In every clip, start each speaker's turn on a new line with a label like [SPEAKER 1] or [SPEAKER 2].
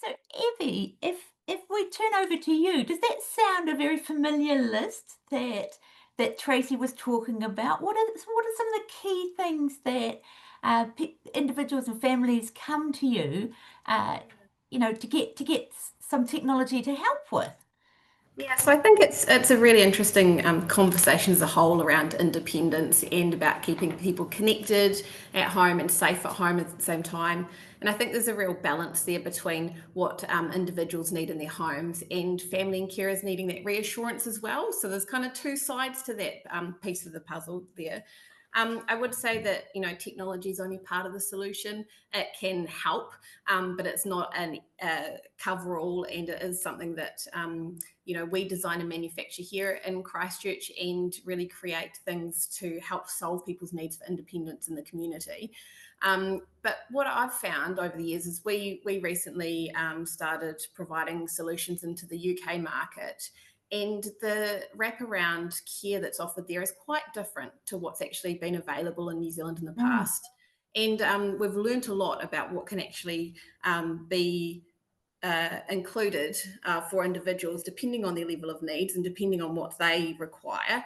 [SPEAKER 1] So, Evie, if we turn over to you, does that sound a very familiar list that Tracy was talking about? What are some of the key things that individuals and families come to you, uh, to get some technology to help with?
[SPEAKER 2] Yeah, so I think it's a really interesting conversation as a whole around independence and about keeping people connected at home and safe at home at the same time. And I think there's a real balance there between what individuals need in their homes and family and carers needing that reassurance as well. So there's kind of two sides to that piece of the puzzle there. I would say that technology is only part of the solution. It can help, but it's not a cover-all, and it is something that we design and manufacture here in Christchurch and really create things to help solve people's needs for independence in the community. But what I've found over the years is we recently started providing solutions into the UK market. And the wraparound care that's offered there is quite different to what's actually been available in New Zealand in the
[SPEAKER 1] Mm.
[SPEAKER 2] past. And we've learnt a lot about what can actually be included for individuals, depending on their level of needs and depending on what they require,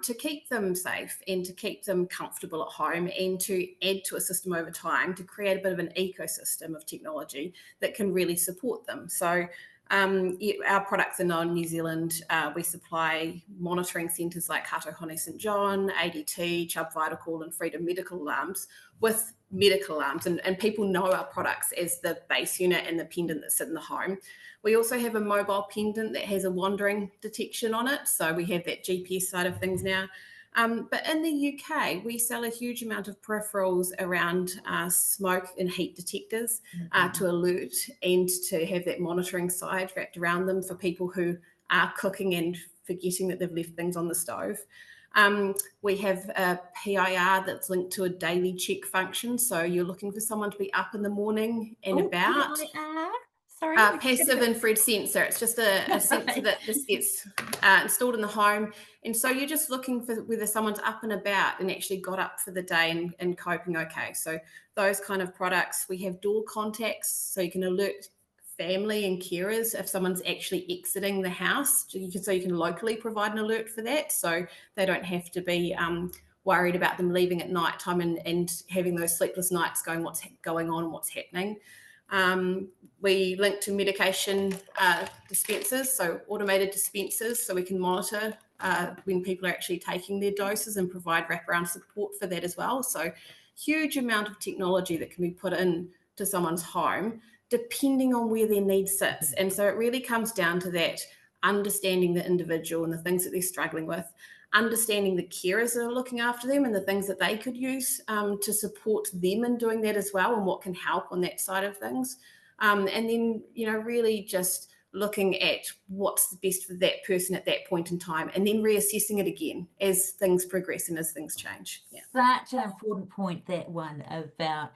[SPEAKER 2] to keep them safe and to keep them comfortable at home and to add to a system over time to create a bit of an ecosystem of technology that can really support them. So our products are known in New Zealand. We supply monitoring centres like Hatohone St John, ADT, Chubb Vital Call and Freedom Medical Alarms with medical alarms, and people know our products as the base unit and the pendant that sit in the home. We also have a mobile pendant that has a wandering detection on it, so we have that GPS side of things now. But in the UK, we sell a huge amount of peripherals around smoke and heat detectors to alert and to have that monitoring side wrapped around them for people who are cooking and forgetting that they've left things on the stove. We have a PIR that's linked to a daily check function. So you're looking for someone to be up in the morning and
[SPEAKER 1] Oh,
[SPEAKER 2] about.
[SPEAKER 1] PIR. Sorry, we should
[SPEAKER 2] Passive
[SPEAKER 1] have.
[SPEAKER 2] infrared sensor. It's just a sensor
[SPEAKER 1] Right.
[SPEAKER 2] that just gets installed in the home. And so you're just looking for whether someone's up and about and actually got up for the day and coping okay. So those kind of products. We have door contacts, so you can alert family and carers if someone's actually exiting the house. So you can locally provide an alert for that, so they don't have to be worried about them leaving at night time and having those sleepless nights going, what's going on, what's happening. We link to medication dispensers, so automated dispensers, so we can monitor when people are actually taking their doses and provide wraparound support for that as well. So huge amount of technology that can be put in to someone's home depending on where their need sits. And so it really comes down to that understanding the individual and the things that they're struggling with, understanding the carers that are looking after them and the things that they could use to support them in doing that as well, and what can help on that side of things. And then, really just looking at what's the best for that person at that point in time, and then reassessing it again as things progress and as things change. Yeah.
[SPEAKER 1] Such an important point, that one about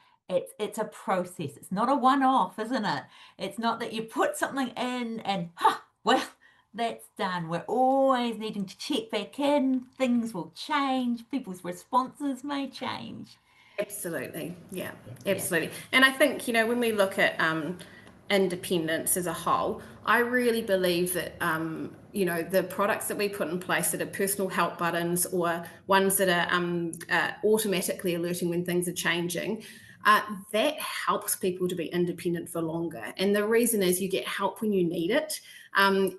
[SPEAKER 1] it's a process. It's not a one-off, isn't it? It's not that you put something in and well, that's done. We're always needing to check back in. Things will change. People's responses may change.
[SPEAKER 2] Absolutely. Yeah,
[SPEAKER 1] Yeah.
[SPEAKER 2] absolutely. And I think, when we look at independence as a whole, I really believe that, the products that we put in place that are personal help buttons or ones that are automatically alerting when things are changing, that helps people to be independent for longer. And the reason is you get help when you need it. And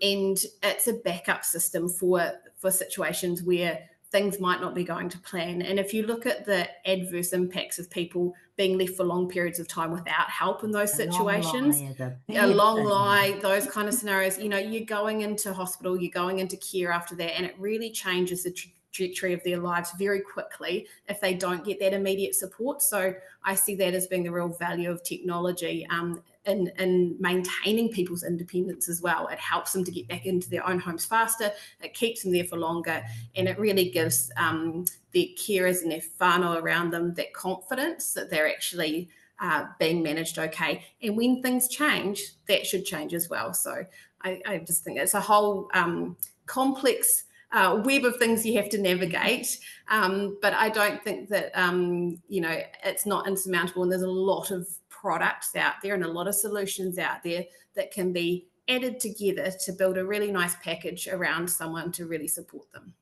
[SPEAKER 2] it's a backup system for situations where things might not be going to plan. And if you look at the adverse impacts of people being left for long periods of time without help in those
[SPEAKER 1] A long
[SPEAKER 2] situations,
[SPEAKER 1] lie is a
[SPEAKER 2] a
[SPEAKER 1] bad
[SPEAKER 2] long
[SPEAKER 1] thing.
[SPEAKER 2] lie, those kind of scenarios, you're going into hospital, you're going into care after that, and it really changes the trajectory of their lives very quickly if they don't get that immediate support. So I see that as being the real value of technology in maintaining people's independence as well. It helps them to get back into their own homes faster, it keeps them there for longer, and it really gives their carers and their whānau around them that confidence that they're actually being managed okay. And when things change, that should change as well. So I just think it's a whole complex web of things you have to navigate. But I don't think that, it's not insurmountable. And there's a lot of products out there and a lot of solutions out there that can be added together to build a really nice package around someone to really support them.